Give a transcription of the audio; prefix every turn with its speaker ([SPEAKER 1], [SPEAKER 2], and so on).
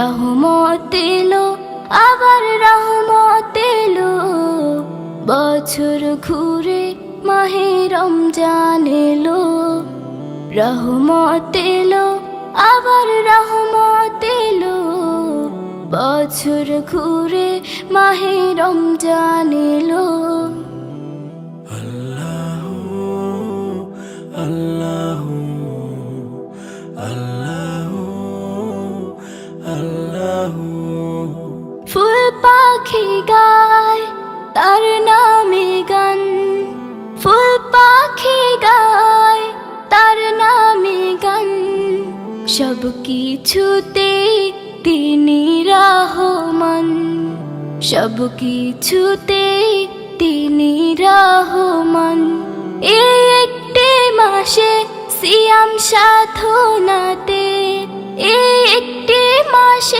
[SPEAKER 1] রহমত এলো, আবার রহমত এলো, বছর ঘুরে মাহে রমজান এলো। রহমত এলো, আবার রহমত এলো, বছর ঘুরে মাহে রমজান এলো।
[SPEAKER 2] আল্লাহু আল্লাহু আল্লাহু আল্লাহু।
[SPEAKER 1] ফুল পাখি গায় তার নামে গান, ফুল পাখি গায় তার নামে গান, সব কিছুতে তিনি রহমান, সব কিছুতে তিনি রহমান। এই একটি মাসে সিয়াম সাধনাতে, এই একটি মাসে